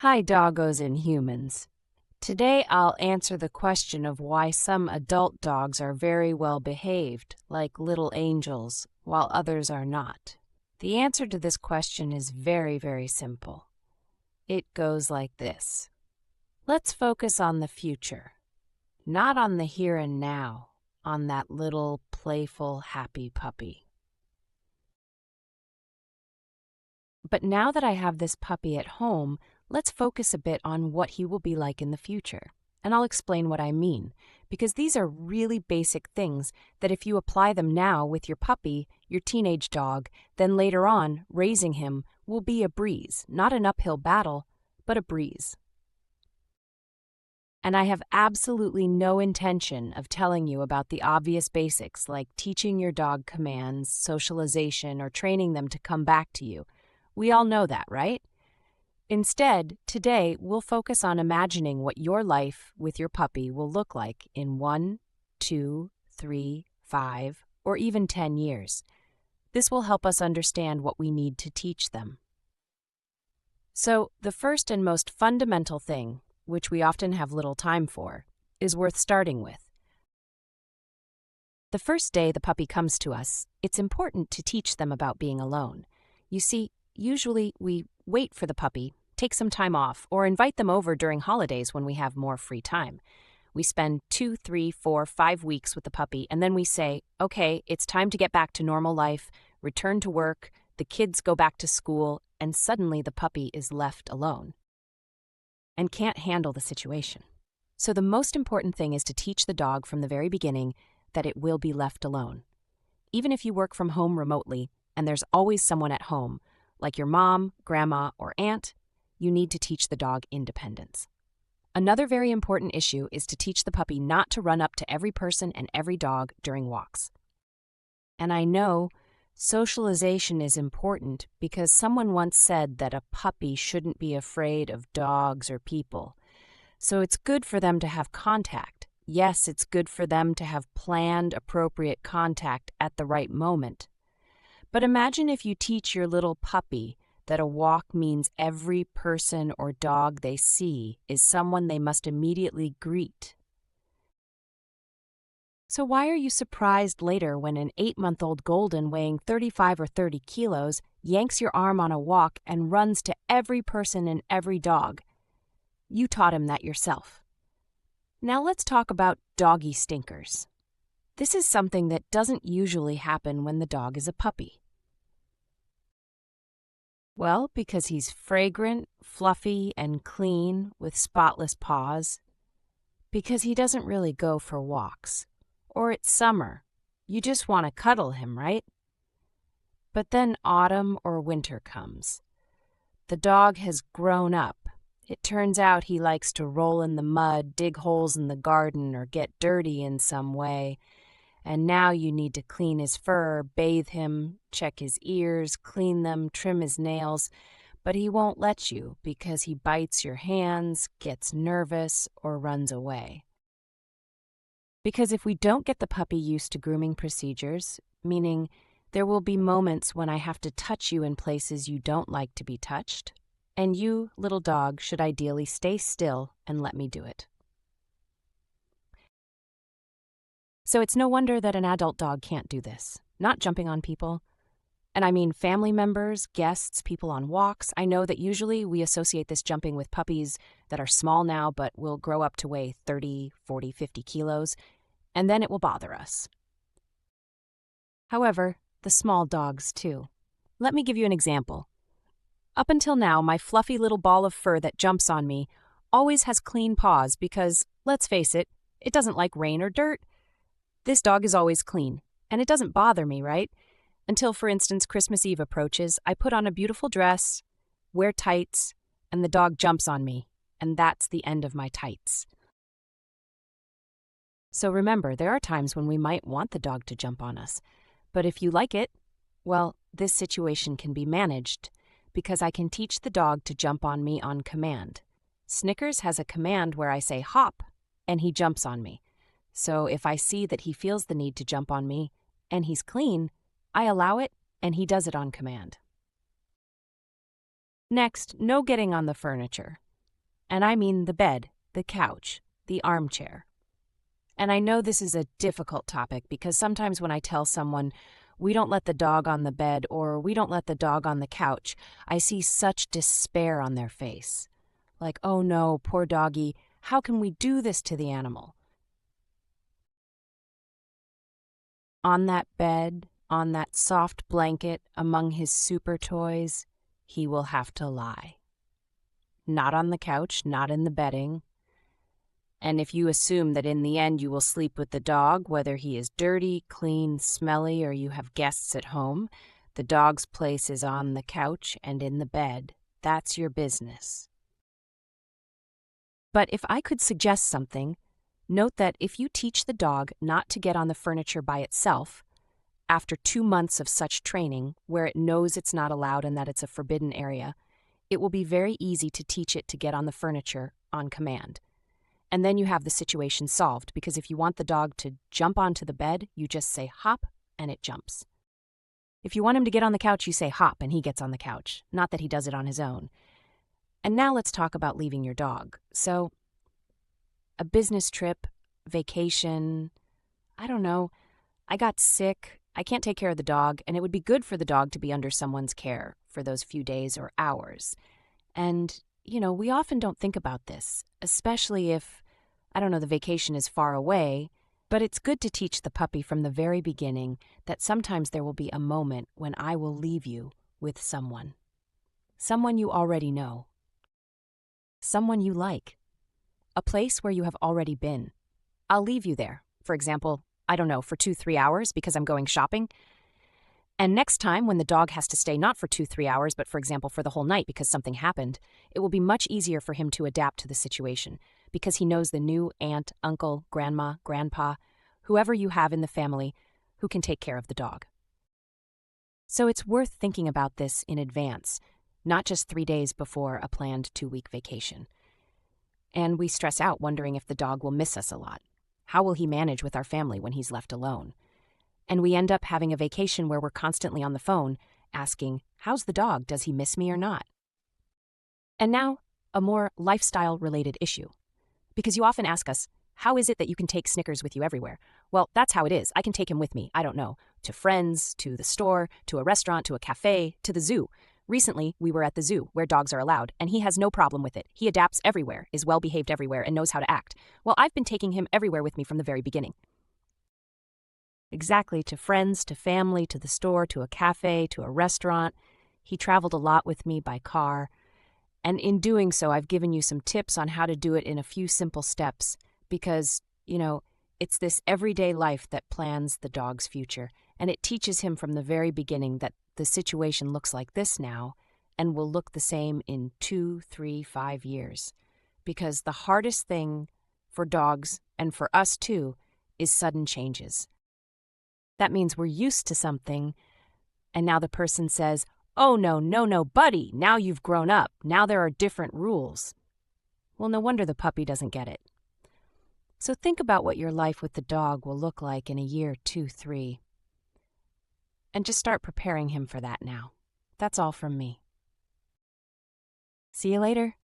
Hi, doggos and humans. Today I'll answer the question of why some adult dogs are very well behaved, like little angels, while others are not. The answer to this question is very, very simple. It goes like this. Let's focus on the future, not on the here and now, on that little, playful, happy puppy. But now that I have this puppy at home, let's focus a bit on what he will be like in the future. And I'll explain what I mean, because these are really basic things that if you apply them now with your puppy, your teenage dog, then later on, raising him will be a breeze, not an uphill battle, but a breeze. And I have absolutely no intention of telling you about the obvious basics like teaching your dog commands, socialization, or training them to come back to you. We all know that, right? Instead, today we'll focus on imagining what your life with your puppy will look like in 1, 2, 3, 5, or even 10 years. This will help us understand what we need to teach them. So, the first and most fundamental thing, which we often have little time for, is worth starting with. The first day the puppy comes to us, it's important to teach them about being alone. You see, usually we wait for the puppy, take some time off, or invite them over during holidays when we have more free time. We spend 2, 3, 4, 5 weeks with the puppy, and then we say, okay, it's time to get back to normal life, return to work, the kids go back to school, and suddenly the puppy is left alone and can't handle the situation. So the most important thing is to teach the dog from the very beginning that it will be left alone. Even if you work from home remotely and there's always someone at home, like your mom, grandma, or aunt, you need to teach the dog independence. Another very important issue is to teach the puppy not to run up to every person and every dog during walks. And I know socialization is important because someone once said that a puppy shouldn't be afraid of dogs or people. So it's good for them to have contact. Yes, it's good for them to have planned, appropriate contact at the right moment. But imagine if you teach your little puppy that a walk means every person or dog they see is someone they must immediately greet. So why are you surprised later when an 8-month-old golden weighing 35 or 30 kilos yanks your arm on a walk and runs to every person and every dog? You taught him that yourself. Now let's talk about doggy stinkers. This is something that doesn't usually happen when the dog is a puppy. Well, because he's fragrant, fluffy, and clean with spotless paws. Because he doesn't really go for walks. Or it's summer. You just want to cuddle him, right? But then autumn or winter comes. The dog has grown up. It turns out he likes to roll in the mud, dig holes in the garden, or get dirty in some way. And now you need to clean his fur, bathe him, check his ears, clean them, trim his nails. But he won't let you because he bites your hands, gets nervous, or runs away. Because if we don't get the puppy used to grooming procedures, meaning there will be moments when I have to touch you in places you don't like to be touched, and you, little dog, should ideally stay still and let me do it. So it's no wonder that an adult dog can't do this, not jumping on people. And I mean family members, guests, people on walks. I know that usually we associate this jumping with puppies that are small now but will grow up to weigh 30, 40, 50 kilos, and then it will bother us. However, the small dogs too. Let me give you an example. Up until now, my fluffy little ball of fur that jumps on me always has clean paws because, let's face it, it doesn't like rain or dirt. This dog is always clean, and it doesn't bother me, right? Until, for instance, Christmas Eve approaches, I put on a beautiful dress, wear tights, and the dog jumps on me, and that's the end of my tights. So remember, there are times when we might want the dog to jump on us, but if you like it, well, this situation can be managed because I can teach the dog to jump on me on command. Snickers has a command where I say hop, and he jumps on me. So if I see that he feels the need to jump on me, and he's clean, I allow it, and he does it on command. Next, no getting on the furniture. And I mean the bed, the couch, the armchair. And I know this is a difficult topic because sometimes when I tell someone, we don't let the dog on the bed or we don't let the dog on the couch, I see such despair on their face. Like, oh no, poor doggy, how can we do this to the animal? On that bed, on that soft blanket, among his super toys, he will have to lie. Not on the couch, not in the bedding. And if you assume that in the end you will sleep with the dog, whether he is dirty, clean, smelly, or you have guests at home, the dog's place is on the couch and in the bed. That's your business. But if I could suggest something, note that if you teach the dog not to get on the furniture by itself, after 2 months of such training, where it knows it's not allowed and that it's a forbidden area, it will be very easy to teach it to get on the furniture on command. And then you have the situation solved, because if you want the dog to jump onto the bed, you just say hop and it jumps. If you want him to get on the couch, you say hop and he gets on the couch, not that he does it on his own. And now let's talk about leaving your dog. So, a business trip, vacation, I don't know, I got sick, I can't take care of the dog, and it would be good for the dog to be under someone's care for those few days or hours. And we often don't think about this, especially if, I don't know, the vacation is far away, but it's good to teach the puppy from the very beginning that sometimes there will be a moment when I will leave you with someone. Someone you already know. Someone you like. A place where you have already been. I'll leave you there, for example, I don't know, for 2-3 hours because I'm going shopping. And next time, when the dog has to stay not for 2-3 hours, but for example for the whole night because something happened, it will be much easier for him to adapt to the situation because he knows the new aunt, uncle, grandma, grandpa, whoever you have in the family who can take care of the dog. So it's worth thinking about this in advance, not just 3 days before a planned 2-week vacation. And we stress out wondering if the dog will miss us a lot. How will he manage with our family when he's left alone? And we end up having a vacation where we're constantly on the phone asking, how's the dog? Does he miss me or not? And now, a more lifestyle-related issue. Because you often ask us, how is it that you can take Snickers with you everywhere? Well, that's how it is. I can take him with me, I don't know, to friends, to the store, to a restaurant, to a cafe, to the zoo. Recently, we were at the zoo, where dogs are allowed, and he has no problem with it. He adapts everywhere, is well-behaved everywhere, and knows how to act. Well, I've been taking him everywhere with me from the very beginning. Exactly, to friends, to family, to the store, to a cafe, to a restaurant. He traveled a lot with me by car. And in doing so, I've given you some tips on how to do it in a few simple steps because, it's this everyday life that plans the dog's future. And it teaches him from the very beginning that the situation looks like this now and will look the same in 2, 3, 5 years. Because the hardest thing for dogs, and for us too, is sudden changes. That means we're used to something, and now the person says, oh, no, buddy, now you've grown up. Now there are different rules. Well, no wonder the puppy doesn't get it. So think about what your life with the dog will look like in a year, 2, 3. And just start preparing him for that now. That's all from me. See you later.